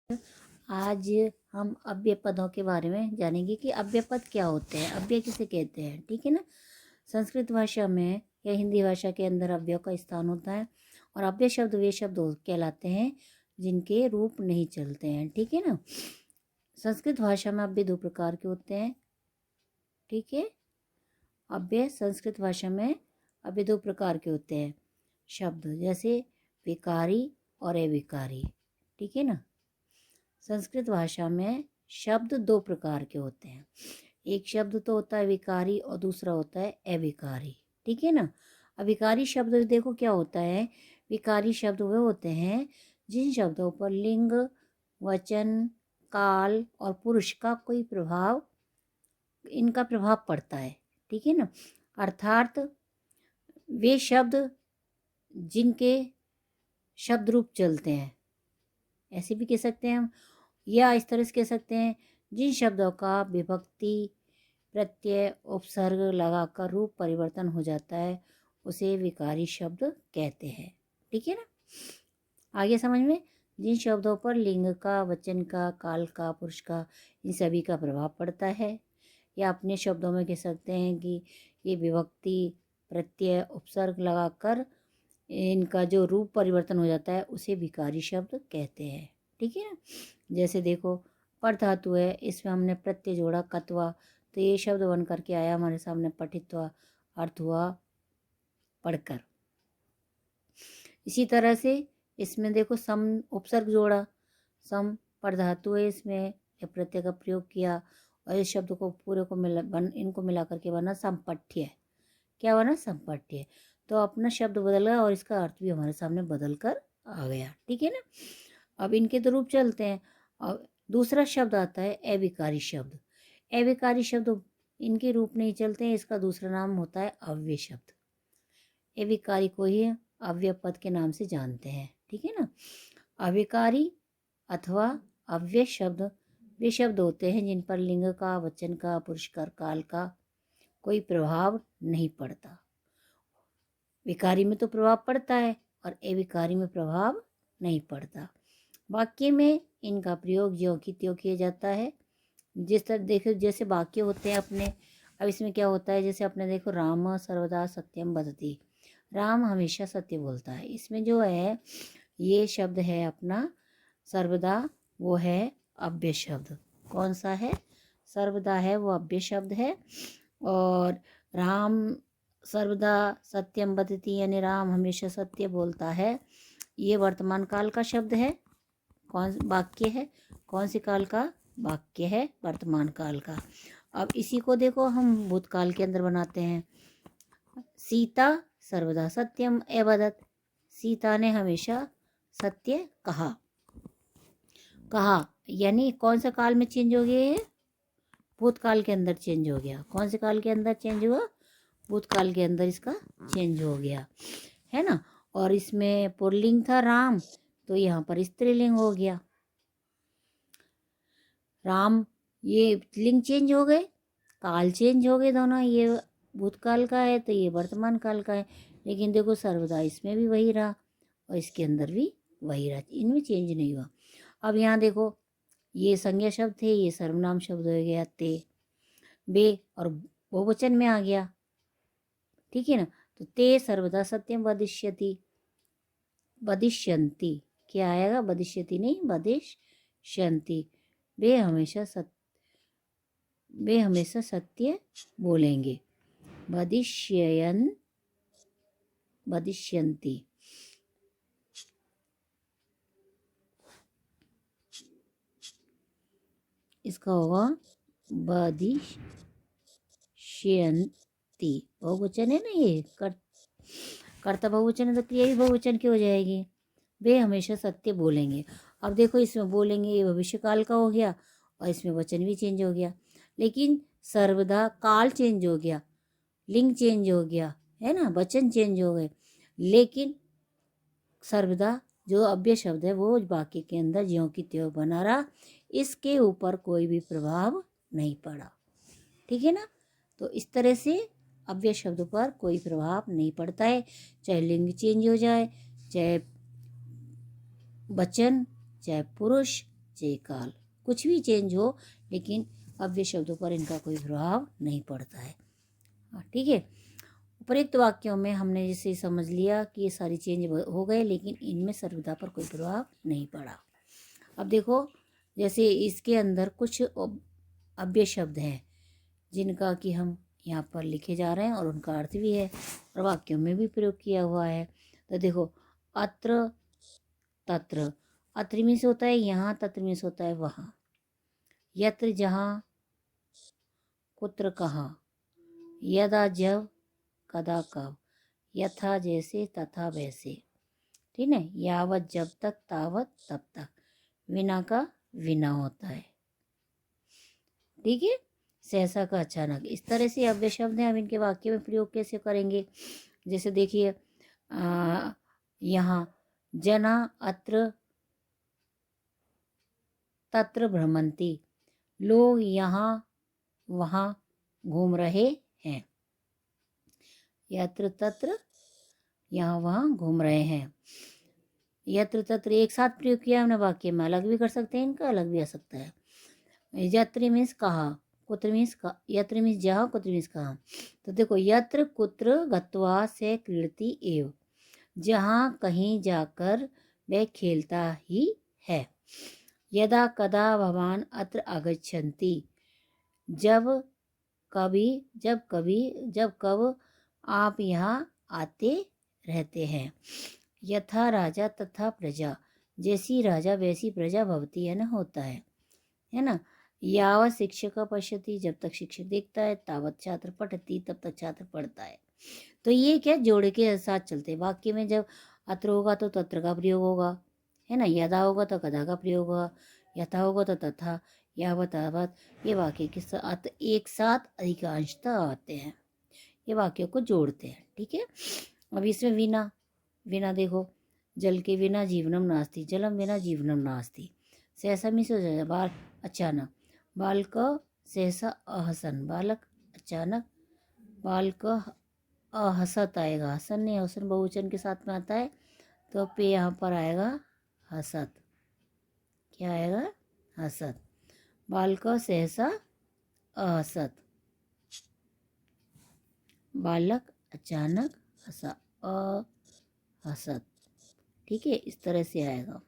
आज हम अव्यय पदों के बारे में जानेंगे कि अव्यय पद क्या होते हैं, अव्यय किसे कहते हैं। ठीक है ना। संस्कृत भाषा में या हिंदी भाषा के अंदर अव्यय का स्थान होता है और अव्यय शब्द वे शब्द कहलाते हैं जिनके रूप नहीं चलते हैं। ठीक है ना। संस्कृत भाषा में अव्यय दो प्रकार के होते हैं। ठीक है। अव्यय संस्कृत भाषा में अव्यय दो प्रकार के होते हैं शब्द, जैसे विकारी और अविकारी। ठीक है ना। संस्कृत भाषा में शब्द दो प्रकार के होते हैं, एक शब्द तो होता है विकारी और दूसरा होता है अविकारी। ठीक है ना। अविकारी शब्द देखो क्या होता है। विकारी शब्द वे होते हैं जिन शब्दों पर लिंग, वचन, काल और पुरुष का कोई प्रभाव, इनका प्रभाव पड़ता है। ठीक है ना। अर्थात वे शब्द जिनके शब्द रूप चलते हैं, ऐसे भी कह सकते हैं हम, या इस तरह से कह सकते हैं जिन शब्दों का विभक्ति, प्रत्यय, उपसर्ग लगाकर रूप परिवर्तन हो जाता है उसे विकारी शब्द कहते हैं। ठीक है ना। आगे समझ में, जिन शब्दों पर लिंग का, वचन का, काल का, पुरुष का, इन सभी का प्रभाव पड़ता है, या अपने शब्दों में कह सकते हैं कि ये विभक्ति, प्रत्यय, उपसर्ग लगाकर इनका जो रूप परिवर्तन हो जाता है उसे विकारी शब्द कहते हैं। ठीक है ना। जैसे देखो पर धातु है, इसमें हमने प्रत्यय जोड़ा कत्वा, तो ये शब्द बन करके आया हमारे सामने पठित्वा, अर्थ हुआ पढ़कर। इसी तरह से इसमें देखो सम उपसर्ग जोड़ा, सम पर धातु है, इसमें प्रत्यय का प्रयोग किया और इस शब्द को पूरे को इनको मिला करके बना संपठ्य। क्या बना? संपठ्य। तो अपना शब्द बदल गया और इसका अर्थ भी हमारे सामने बदल कर आ गया। ठीक है ना। अब इनके तो रूप चलते हैं। और दूसरा शब्द आता है अविकारी शब्द। अविकारी शब्द इनके रूप नहीं चलते हैं, इसका दूसरा नाम होता है अव्यय शब्द। अविकारी को ही अव्यय पद के नाम से जानते हैं। ठीक है ना। अविकारी अथवा अव्यय शब्द वे शब्द होते हैं जिन पर लिंग का, वचन का, पुरुष का, काल का कोई प्रभाव नहीं पड़ता। विकारी में तो प्रभाव पड़ता है और अविकारी में प्रभाव नहीं पड़ता। वाक्य में इनका प्रयोग ज्यों की त्यों किया जाता है। जिस तरह देखो जैसे वाक्य होते हैं अपने, अब इसमें क्या होता है, जैसे अपने देखो राम सर्वदा सत्यम वदति, राम हमेशा सत्य बोलता है। इसमें जो है ये शब्द है अपना सर्वदा, वो है अव्यय शब्द। कौन सा है? सर्वदा है, वो अव्यय शब्द है। और राम सर्वदा सत्यम वदति यानी राम हमेशा सत्य बोलता है, ये वर्तमान काल का शब्द है। कौन वाक्य है? कौन सी काल का वाक्य है? वर्तमान काल का। अब इसी को देखो हम भूतकाल के अंदर बनाते हैं। सीता सर्वदा सत्यम अवदत, सीता ने हमेशा सत्य कहा। कहा यानी कौन सा काल में चेंज हो गया है? भूतकाल के अंदर चेंज हो गया। कौन से काल के अंदर चेंज हुआ? भूतकाल के अंदर इसका चेंज हो गया है ना। और इसमें पुल्लिंग था राम, तो यहाँ पर स्त्रीलिंग हो गया राम। ये लिंग चेंज हो गए, काल चेंज हो गए दोनों। ये भूतकाल का है तो ये वर्तमान काल का है। लेकिन देखो सर्वदा इसमें भी वही रहा और इसके अंदर भी वही रहा, इनमें चेंज नहीं हुआ। अब यहाँ देखो ये संज्ञा शब्द थे, ये सर्वनाम शब्द हो गया ते, बे और बहुवचन में आ गया। ठीक है ना। तो ते सर्वदा सत्यम वदिष्यति, वदिष्यन्ति क्या आएगा? वदिष्यति नहीं, वदिष्यन्ति। वे हमेशा सत्य बोलेंगे। वदिष्यन्ति। इसका होगा वदिष्यन्ति। बहुवचन है ना, ये कर्ता बहुवचन है तो क्रिया भी बहुवचन की हो जाएगी। वे हमेशा सत्य बोलेंगे। अब देखो इसमें बोलेंगे ये भविष्य काल का हो गया और इसमें वचन भी चेंज हो गया। लेकिन सर्वदा काल चेंज हो गया, लिंग चेंज हो गया है ना, वचन चेंज हो गए, लेकिन सर्वदा जो अव्यय शब्द है वो वाक्य के अंदर ज्यों की त्यों बना रहा, इसके ऊपर कोई भी प्रभाव नहीं पड़ा। ठीक है ना। तो इस तरह से अव्यय शब्द पर कोई प्रभाव नहीं पड़ता है, चाहे लिंग चेंज हो जाए, चाहे वचन, चाहे पुरुष, चे काल। कुछ भी चेंज हो लेकिन अव्यय शब्दों पर इनका कोई प्रभाव नहीं पड़ता है। ठीक है। उपयुक्त वाक्यों में हमने जैसे समझ लिया कि ये सारी चेंज हो गए लेकिन इनमें सर्वदा पर कोई प्रभाव नहीं पड़ा। अब देखो जैसे इसके अंदर कुछ अव्यय शब्द हैं जिनका कि हम यहाँ पर लिखे जा रहे हैं और उनका अर्थ भी है और वाक्यों में भी प्रयोग किया हुआ है। तो देखो अत्र, तत्र, अत्र में से होता है यहाँ, तत्र में से होता है वहाँ। यत्र जहाँ, कुत्र कहाँ, यदा जब, कदा कब, यथा जैसे, तथा वैसे। ठीक है। यावत जब तक, तावत तब तक। विना का विना होता है। ठीक है। सहसा का अचानक। इस तरह से अव्यय शब्द हैं। अब इनके वाक्य में प्रयोग कैसे करेंगे? जैसे देखिए यहाँ जना अत्र तत्र भ्रमंती, लोग यहाँ वहाँ घूम रहे हैं। यत्र तत्र, यहाँ वहाँ घूम रहे हैं। यत्र तत्र एक साथ प्रयोग किया हमने वाक्य में, अलग भी कर सकते हैं, इनका अलग भी आ सकता है। यत्र मीन्स कहाँ, कुत्र मीन्स यत्र मीन्स जहाँ, कुत्र मीन्स कहाँ। तो देखो यत्र कुत्र गत्वा से क्रीडति एव, जहाँ कहीं जाकर वह खेलता ही है। यदा कदा भवान अत्र आगच्छन्ति, जब कब आप यहाँ आते रहते हैं। यथा राजा तथा प्रजा, जैसी राजा वैसी प्रजा भवती है ना, होता है ना। यावत शिक्षक पश्यति, जब तक शिक्षक देखता है, तावत छात्र पठति, तब तक छात्र पढ़ता है। तो ये क्या जोड़ के साथ चलते हैं। वाक्य में जब अत्र होगा तो तत्र का प्रयोग होगा, है ना। यदा होगा तो कदा का प्रयोग होगा, यथा होगा तो तथा, यावत तावत। ये वाक्य के साथ एक साथ अधिकांशतः आते हैं, ये वाक्यों को जोड़ते हैं। ठीक है। अब इसमें विना, विना देखो, जल के बिना जीवनम नास्ति, जलम बिना जीवनम नास्ति। सहसा मिस हो जाए बाल, अचानक। बालक सहसा अहसन, बालक अचानक, बालक अहसत आएगा, हसन नहीं, हसन बहुवचन के साथ में आता है तो पे यहाँ पर आएगा हसत। क्या आएगा? हसत। बालक सहसा अहसत, बालक अचानक हंसा, अहसत। ठीक है। इस तरह से आएगा।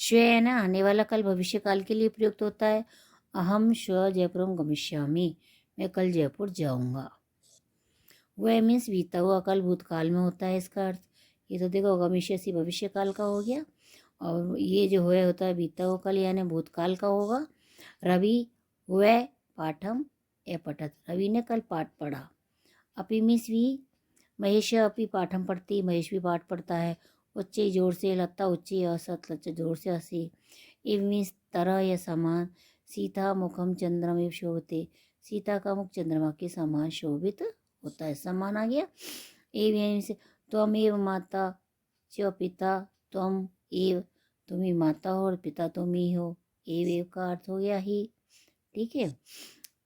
श्व है ना, आने वाला काल भविष्य काल के लिए प्रयुक्त होता है। अहम श्व जयपुरम गमिष्यामि, मैं कल जयपुर जाऊंगा। वह मीन्स बीता हुआ काल भूतकाल में होता है इसका अर्थ। ये तो देखो गमिष्यसि भविष्य काल का हो गया और ये जो हुआ होता है बीता हुआ काल यानी भूतकाल का होगा। रवि वह पाठम ए पठत, रवि ने कल पाठ पढ़ा। अपि मीन्स भी, महेश अपि पाठम पढ़ती, महेश भी पाठ पढ़ता है। उच्चे जोर से, लता उच्ची असत, लच्चा जोर से हंसी। इव मीन्स तरह या समान। सीता मुखम चंद्रम एव शोभते, सीता का मुख चंद्रमा के समान शोभित होता है, समान आ गया। एव मीन्स त्वम एव माता च पिता, त्वम एव, तुम ही माता हो और पिता तुम ही हो। एव का अर्थ हो गया ही। ठीक है।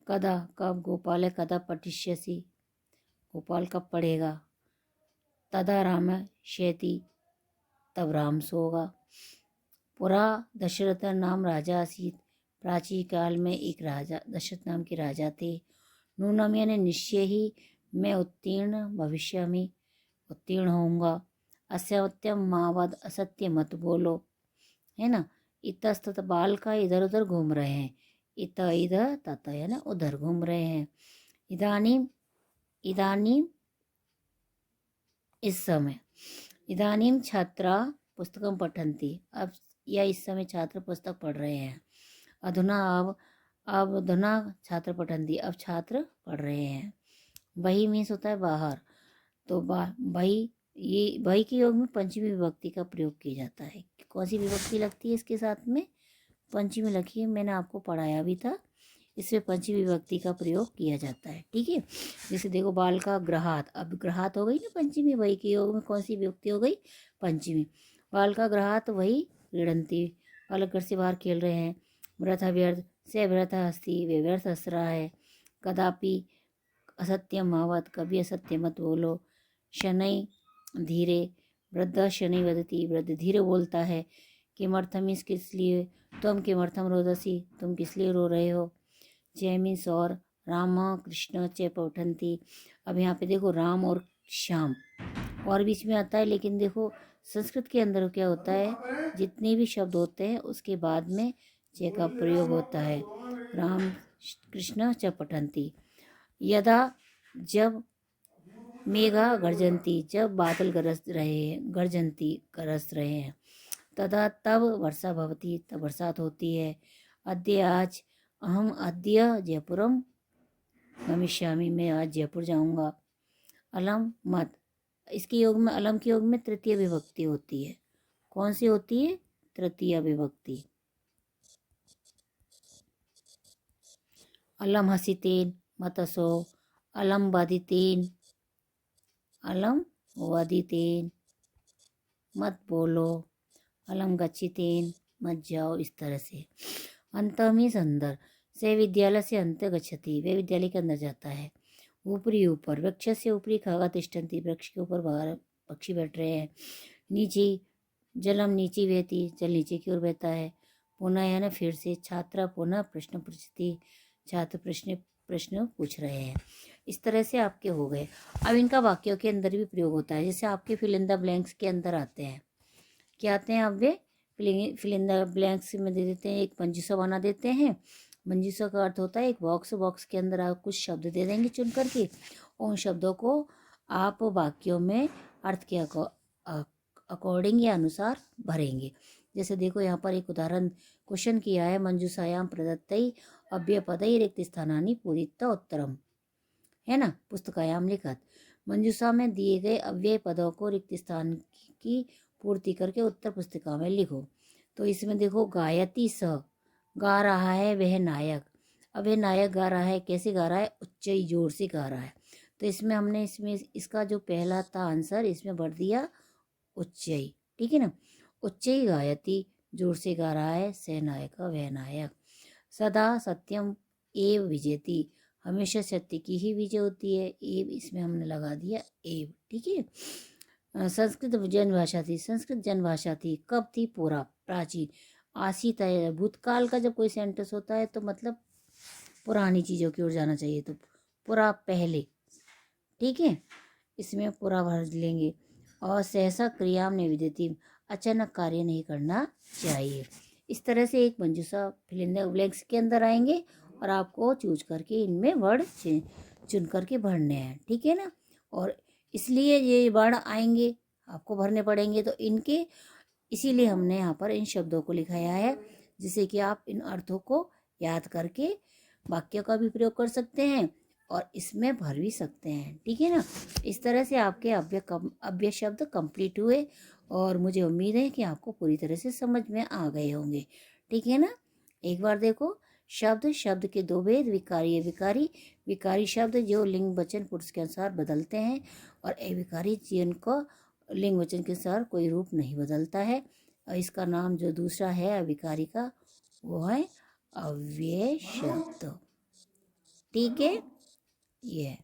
कदा कब, गोपाल है कदा पठिष्यसि, गोपाल कब पढ़ेगा। तदा राम शयति, तब राम सोगा। पुरा दशरथ नाम राजा आसीत, प्राचीन काल में एक राजा दशरथ नाम के राजा थे। नूनम यानी निश्चय ही, मैं उत्तीर्ण भविष्य में उत्तीर्ण होऊंगा। असत्यम मावद, असत्य मत बोलो, है ना। इतस्तत, बाल का इधर उधर घूम रहे हैं। इत इधर, तथा यानी उधर घूम रहे हैं। इदानीम, इदानीम इस समय। इदानीम छात्रा पुस्तकम पठन्ति, अब या इस समय छात्र पुस्तक पढ़ रहे हैं। अधुना अब अधुना छात्र पठन्ति, अब छात्र पढ़ रहे हैं। वही मीन्स होता है बाहर। तो वही, ये वही के योग में पंचमी विभक्ति का प्रयोग किया जाता है। कौन सी विभक्ति लगती है इसके साथ में? पंचमी लगी है, मैंने आपको पढ़ाया भी था। इसमें पंचमी विभक्ति का प्रयोग किया जाता है। ठीक है। जैसे देखो बाल का ग्रहात, अब ग्रहात हो गई ना पंचमी, वही के योग में कौन सी विभक्ति हो गई? पंचमी। बाल का ग्रहात वही क्रीडंती, बालक घर से बाहर खेल रहे हैं। व्रथ व्यर्थ से व्यर्थ हस्ती, वे व्यर्थ हंस रहा है। कदापि असत्यम मावत, कभी असत्य मत बोलो। शनै धीरे, वृद्ध शनै वदती, वृद्ध धीरे बोलता है। किमर्थम मीन्स किस लिए, त्वम किमर्थम रोदसी, तुम किस लिए रो रहे हो। च मीन्स और, राम कृष्ण च पठन्ति। अब यहाँ पे देखो राम और श्याम और बीच में आता है, लेकिन देखो संस्कृत के अंदर क्या होता है, जितने भी शब्द होते हैं उसके बाद में च का प्रयोग होता है। राम कृष्ण च पठन्ति। यदा जब, मेघा गर्जन्ति जब बादल गरज रहे हैं, गर्जन्ति गरज रहे हैं। तदा तब वर्षा भवती तब बरसात होती है। अद्य आज, अहम अद्य जयपुरम गमिष्यामि मैं आज जयपुर जाऊंगा। अलम मत, इसके योग में अलम के योग में तृतीय विभक्ति होती है। कौन सी होती है? तृतीय विभक्ति। अलम हसितेन मत असो, अलम बाधितेन, अलम वादितेन मत बोलो, अलम गच्छितेन मत जाओ। इस तरह से। अंत मीन्स अंदर, से विद्यालय से अंत गच्छति वे विद्यालय के अंदर जाता है। ऊपरी ऊपर, वृक्ष से ऊपरी खगा तिष्ठन्ति वृक्ष के ऊपर बाहर पक्षी बैठ रहे हैं। नीचे जलम नीचे बहती जल नीचे की ओर बहता है। पुनः यानी फिर से, छात्रा पुनः प्रश्न पृच्छति छात्र प्रश्न पूछ रहे हैं। इस तरह से आपके हो गए। अब इनका वाक्यों के अंदर भी प्रयोग होता है, जैसे आपके फिल इन द ब्लैंक्स के अंदर आते हैं। क्या आते हैं? अब वे फिल इन द ब्लैंक्स में दे देते हैं, एक मंजूसा बना देते हैं। मंजूसा का अर्थ होता है एक बॉक्स, बॉक्स के अंदर आप कुछ शब्द दे देंगे चुन करके, उन शब्दों को आप वाक्यों में अर्थ के अकॉर्डिंग या अनुसार भरेंगे। जैसे देखो यहाँ पर एक उदाहरण क्वेश्चन किया है, मंजूषायाम प्रदत्तई अव्ययपदई रिक्त स्थानानि पूरित उत्तरम, है ना, पुस्तकायाम लिखत। मंजूषा में दिए गए अव्यय पदों को रिक्त स्थान की पूर्ति करके उत्तर पुस्तिका में लिखो। तो इसमें देखो गायती स, गा रहा है वह नायक। अब वह नायक गा रहा है, कैसे गा रहा है? उच्चई जोर से गा रहा है। तो इसमें हमने इसका जो पहला था आंसर इसमें भर दिया उच्चई, ठीक है ना। उच्चई गायती जोर से गा रहा है, से नायक वह नायक। सदा सत्यम एव विजेती, हमेशा सत्य की ही विजय होती है। एव इसमें हमने लगा दिया एव, ठीक है। संस्कृत जनभाषा थी, संस्कृत जनभाषा थी। कब थी? पूरा प्राचीन, आसित है। भूतकाल का जब कोई सेंटेंस होता है तो मतलब पुरानी चीज़ों की ओर जाना चाहिए, तो पूरा पहले, ठीक है, इसमें पूरा भर लेंगे। और सहसा क्रियाम निविदिति, अचानक कार्य नहीं करना चाहिए। इस तरह से एक मंजूषा फिल इन द ब्लैंक्स के अंदर आएंगे और आपको चूज करके इनमें वर्ड चुन करके भरने हैं, ठीक है ना। और इसलिए ये वर्ड आएंगे आपको भरने पड़ेंगे, तो इनके इसीलिए हमने यहाँ पर इन शब्दों को लिखाया है, जिससे कि आप इन अर्थों को याद करके वाक्य का भी प्रयोग कर सकते हैं और इसमें भर भी सकते हैं, ठीक है ना। इस तरह से आपके अव्यय शब्द कंप्लीट हुए और मुझे उम्मीद है कि आपको पूरी तरह से समझ में आ गए होंगे, ठीक है ना। एक बार देखो, शब्द के दो भेद, विकारी अविकारी। विकारी शब्द जो लिंग वचन पुरुष के अनुसार बदलते हैं, और अविकारी जिनको लिंग वचन के अनुसार कोई रूप नहीं बदलता है। और इसका नाम जो दूसरा है अविकारी का, वो है अव्यय शब्द, ठीक है। ये